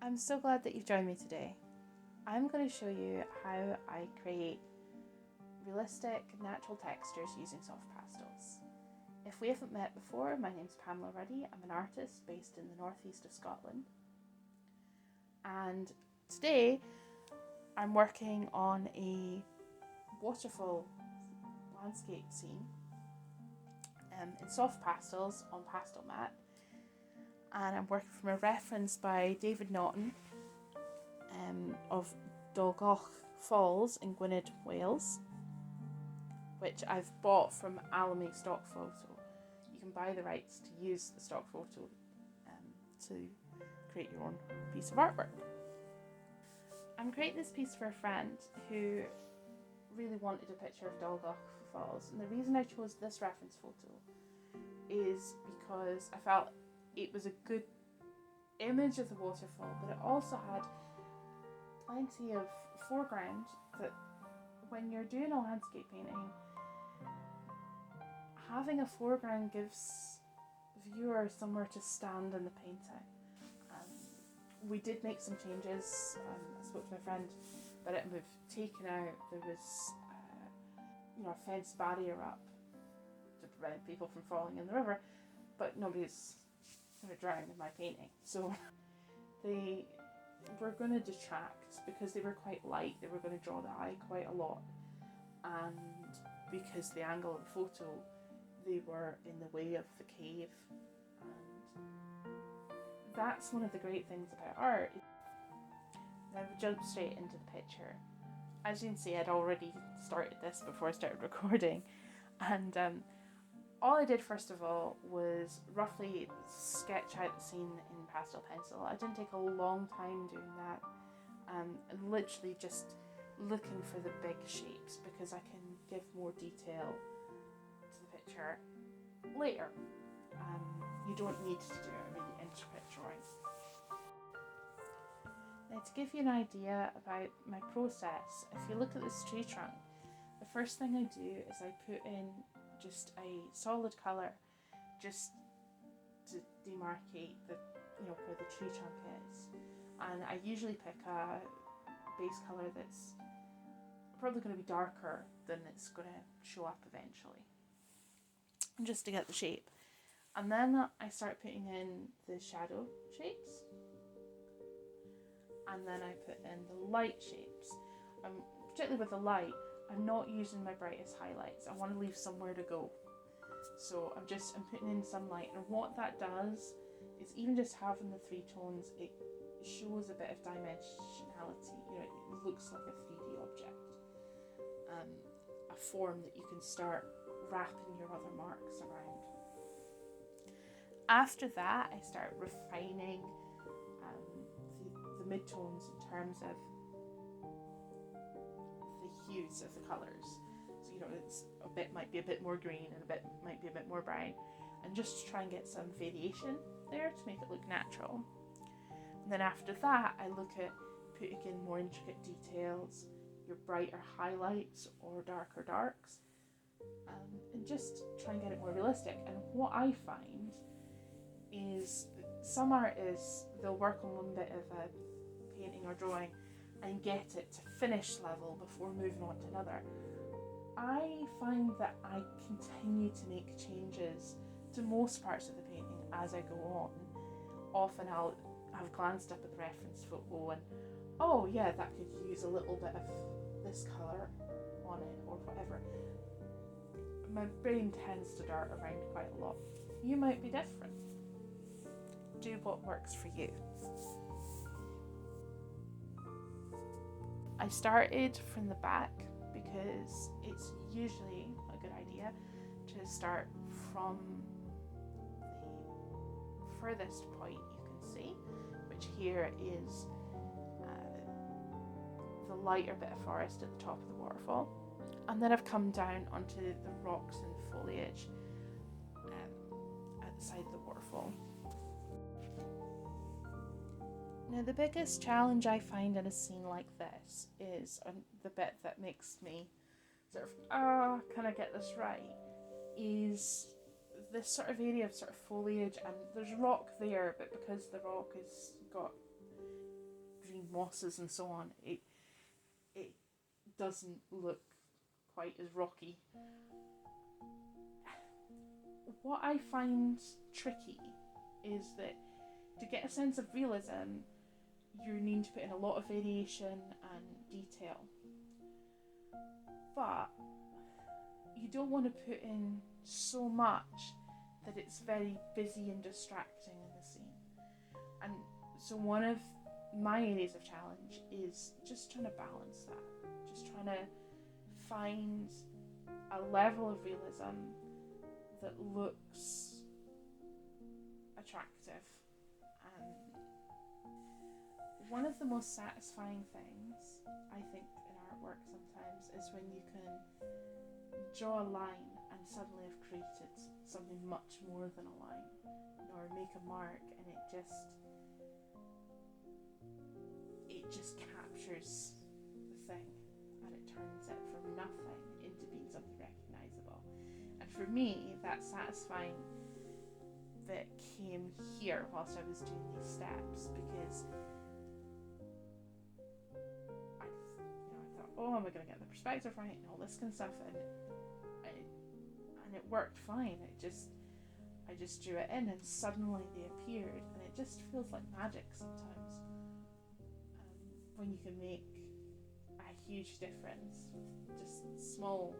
I'm so glad that you've joined me today. I'm going to show you how I create realistic, natural textures using soft pastels. If we haven't met before, my name's Pamela Ruddy. I'm an artist based in the northeast of Scotland. And today I'm working on a waterfall landscape scene in soft pastels on pastel mat. And I'm working from a reference by David Noton of Dolgoch Falls in Gwynedd, Wales, which I've bought from Alamy Stock photo. You can buy the rights to use the stock photo to create your own piece of artwork. I'm creating this piece for a friend who really wanted a picture of Dolgoch Falls, and the reason I chose this reference photo is because I felt it was a good image of the waterfall, but it also had plenty of foreground that when you're doing a landscape painting, having a foreground gives viewers somewhere to stand in the painting. We did make some changes. I spoke to my friend about it, and we've taken out, there was a fence barrier up to prevent people from falling in the river, but nobody's going to drown in my painting. So they were going to detract because they were quite light. They were going to draw the eye quite a lot, and because the angle of the photo, they were in the way of the cave. And that's one of the great things about art. Now we jump straight into the picture. As you can see, I'd already started this before I started recording, and all I did first of all was roughly sketch out the scene in pastel pencil. I didn't take a long time doing that, and literally just looking for the big shapes because I can give more detail to the picture later. You don't need to do a really intricate drawing. Now, to give you an idea about my process, if you look at this tree trunk, the first thing I do is I put in just a solid colour just to demarcate where the tree trunk is, and I usually pick a base colour that's probably going to be darker than it's going to show up eventually, just to get the shape. And then I start putting in the shadow shapes, and then I put in the light shapes. Particularly with the light, I'm not using my brightest highlights. I want to leave somewhere to go. So I'm putting in some light, and what that does is, even just having the three tones, it shows a bit of dimensionality. It looks like a 3D object, a form that you can start wrapping your other marks around. After that, I start refining the midtones in terms of the hues of the colours. So it's might be a bit more green, and might be a bit more brown, and just try and get some variation there to make it look natural. And then after that, I look at putting in more intricate details, your brighter highlights or darker darks, and just try and get it more realistic. And what I find is some artists, they'll work on one bit of a painting or drawing and get it to finish level before moving on to another. I find that I continue to make changes to most parts of the painting as I go on. Often I'll have glanced up at the reference photo and, oh yeah, that could use a little bit of this colour on it or whatever. My brain tends to dart around quite a lot. You might be different. Do what works for you. I started from the back because it's usually a good idea to start from the furthest point you can see, which here is the lighter bit of forest at the top of the waterfall, and then I've come down onto the rocks and foliage at the side of the waterfall. Now, the biggest challenge I find in a scene like this is the bit that makes me sort of, can I get this right? Is this sort of area of sort of foliage, and there's rock there, but because the rock has got green mosses and so on, it doesn't look quite as rocky. What I find tricky is that to get a sense of realism, you need to put in a lot of variation and detail. But you don't want to put in so much that it's very busy and distracting in the scene. And so one of my areas of challenge is just trying to balance that. Just trying to find a level of realism that looks attractive. One of the most satisfying things, I think, in artwork sometimes is when you can draw a line and suddenly have created something much more than a line, or make a mark and it just captures the thing and it turns it from nothing into being something recognisable. And for me, that satisfying bit came here whilst I was doing these steps, because I thought, oh, am I going to get the perspective right and all this kind of stuff, and it worked fine. I just drew it in and suddenly they appeared, and it just feels like magic sometimes when you can make a huge difference with just small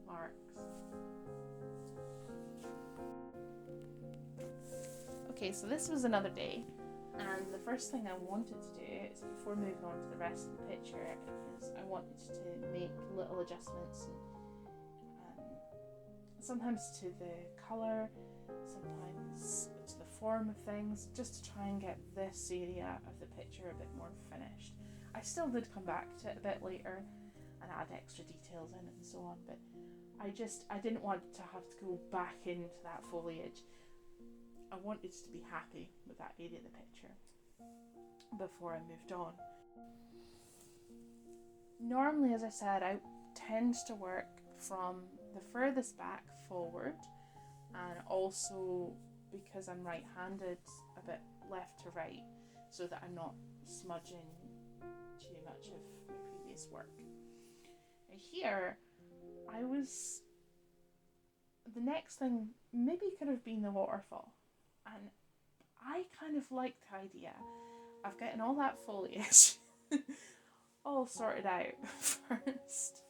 marks. Okay, so this was another day, and the first thing I wanted to do is, before moving on to the rest of the picture, is I wanted to make little adjustments, and sometimes to the colour, sometimes to the form of things, just to try and get this area of the picture a bit more finished. I still did come back to it a bit later and add extra details in and so on, but I didn't want to have to go back into that foliage. I wanted to be happy with that area of the picture before I moved on. Normally, as I said, I tend to work from the furthest back forward, and also, because I'm right-handed, a bit left to right, so that I'm not smudging too much of my previous work. And here, the next thing maybe could have been the waterfall, and I kind of liked the idea of getting all that foliage all sorted out first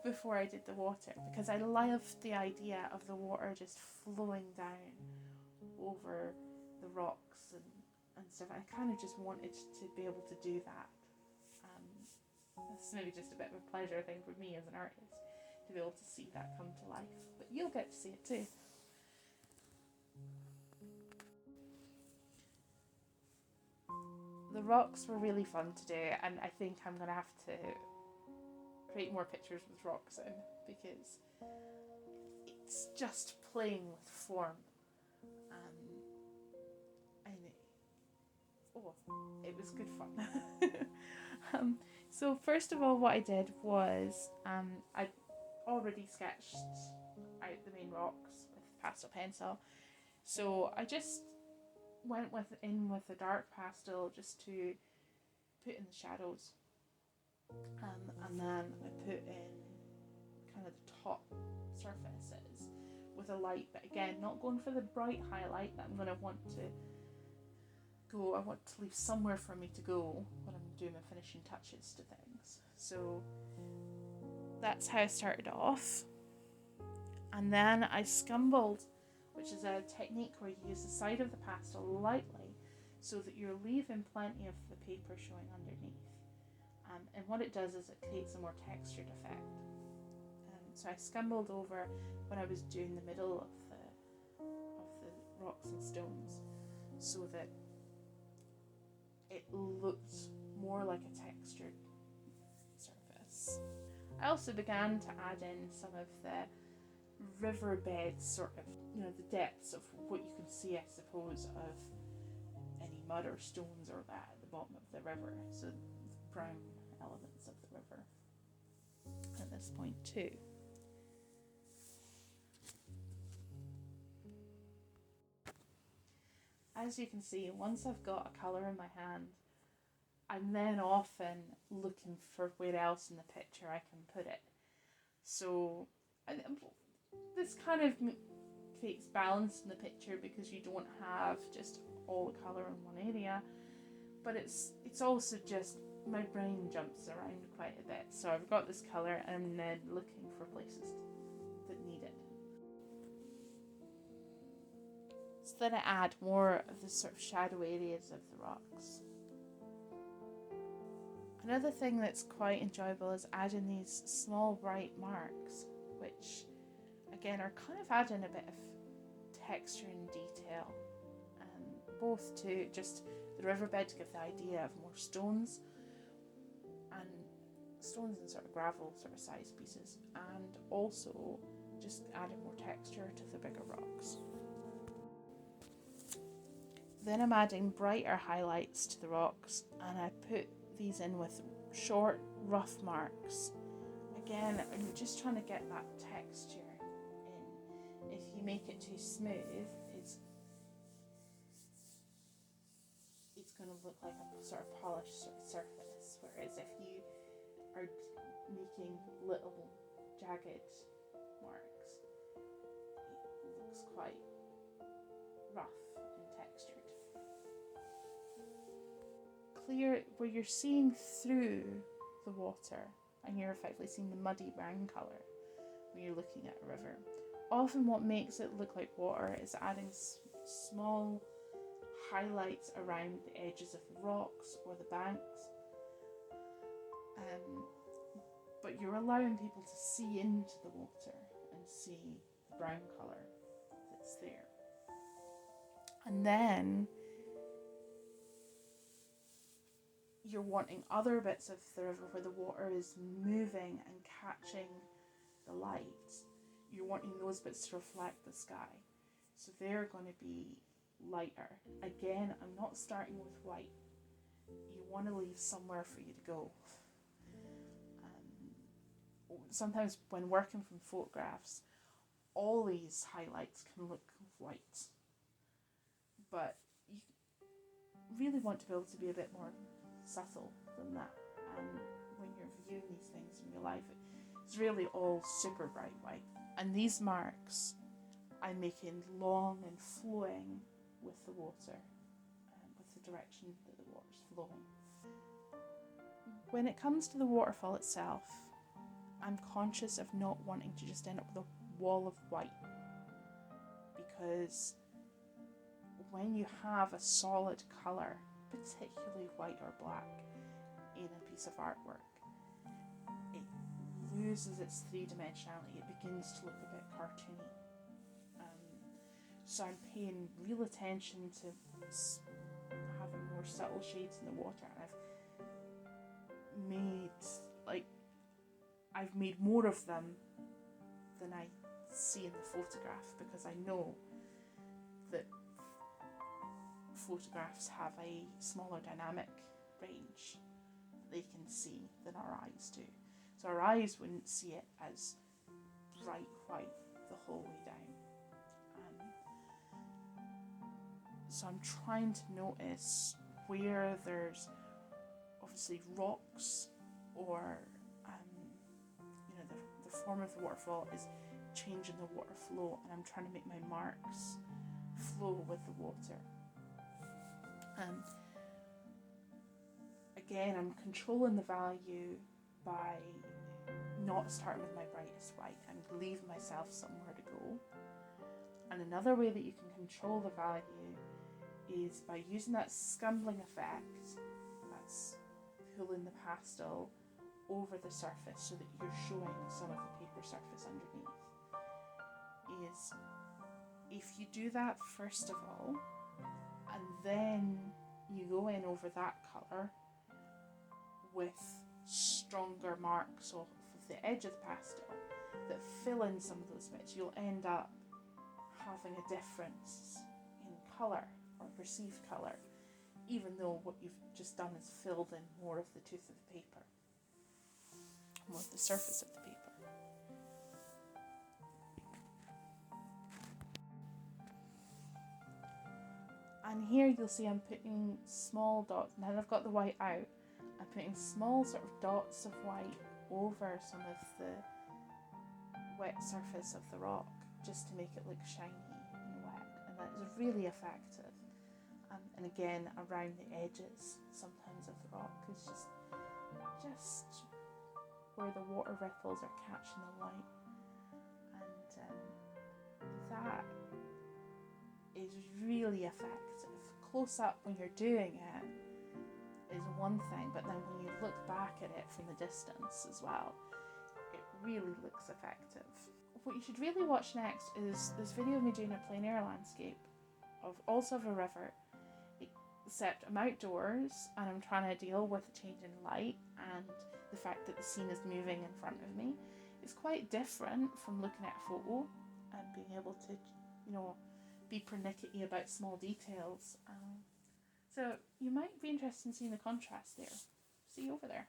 before I did the water, because I loved the idea of the water just flowing down over the rocks and stuff. I kind of just wanted to be able to do that. This is maybe just a bit of a pleasure thing for me as an artist, to be able to see that come to life, but you'll get to see it too. The rocks were really fun to do, and I think I'm going to have to create more pictures with rocks in, because it's just playing with form, and it was good fun. So first of all, what I did was I'd already sketched out the main rocks with pastel pencil, so I just went in with a dark pastel just to put in the shadows, and then I put in kind of the top surfaces with a light, but again, not going for the bright highlight that I'm going to want to go. I want to leave somewhere for me to go when I'm doing my finishing touches to things. So that's how I started off, and then I scumbled, which is a technique where you use the side of the pastel lightly so that you're leaving plenty of the paper showing underneath. And what it does is it creates a more textured effect. So I scumbled over when I was doing the middle of the rocks and stones, so that it looked more like a textured surface. I also began to add in some of the riverbeds, sort of, the depths of what you can see, I suppose, of any mud or stones or that at the bottom of the river, so the brown elements of the river at this point too. As you can see, once I've got a colour in my hand, I'm then often looking for where else in the picture I can put it. So this kind of creates balance in the picture because you don't have just all the colour in one area, but it's also just my brain jumps around quite a bit. So I've got this colour and I'm then looking for places that need it. So then I add more of the sort of shadow areas of the rocks. Another thing that's quite enjoyable is adding these small bright marks, which again are kind of adding a bit of texture and detail, both to just the riverbed to give the idea of more stones and sort of gravel sort of size pieces, and also just adding more texture to the bigger rocks. Then I'm adding brighter highlights to the rocks, and I put these in with short rough marks. Again, I'm just trying to get that texture in. If you make it too smooth, it's going to look like a sort of polished sort of surface, whereas if you are making little jagged marks, it looks quite rough and textured. Clear where you're seeing through the water and you're effectively seeing the muddy brown colour when you're looking at a river. Often what makes it look like water is adding small highlights around the edges of the rocks or the banks, but you're allowing people to see into the water and see the brown colour that's there. And then you're wanting other bits of the river where the water is moving and catching the light. You're wanting those bits to reflect the sky, so they're going to be lighter. Again, I'm not starting with white. You want to leave somewhere for you to go. Sometimes when working from photographs, all these highlights can look white, but you really want to be able to be a bit more subtle than that. And when you're viewing these things in real life, it's really all super bright white. And these marks I'm making long and flowing with the water, with the direction that the water's flowing. When it comes to the waterfall itself, I'm conscious of not wanting to just end up with a wall of white, because when you have a solid colour, particularly white or black, in a piece of artwork, it loses its three-dimensionality. It begins to look a bit cartoony. So I'm paying real attention to having more subtle shades in the water, and I've made more of them than I see in the photograph, because I know that photographs have a smaller dynamic range that they can see than our eyes do. So our eyes wouldn't see it as bright white the whole way down. So I'm trying to notice where there's obviously rocks, or the form of the waterfall is changing the water flow, and I'm trying to make my marks flow with the water. Again, I'm controlling the value by not starting with my brightest white. I'm leaving myself somewhere to go. And another way that you can control the value is by using that scumbling effect, that's pulling the pastel over the surface so that you're showing some of the paper surface underneath. Is if you do that first of all, and then you go in over that colour with stronger marks off of the edge of the pastel that fill in some of those bits, you'll end up having a difference in colour or perceived colour, even though what you've just done is filled in more of the tooth of the paper, more of the surface of the paper. And here you'll see I'm putting small dots. Now that I've got the white out, I'm putting small sort of dots of white over some of the wet surface of the rock just to make it look shiny and wet, and that is really effective. And again, around the edges sometimes of the rock is just where the water ripples are catching the light, and that is really effective. Close up when you're doing it is one thing, but then when you look back at it from the distance as well, it really looks effective. What you should really watch next is this video of me doing a plein air landscape of also of a river, except I'm outdoors and I'm trying to deal with the change in light and the fact that the scene is moving in front of me. It's quite different from looking at a photo and being able to, be pernickety about small details. So you might be interested in seeing the contrast there. See you over there.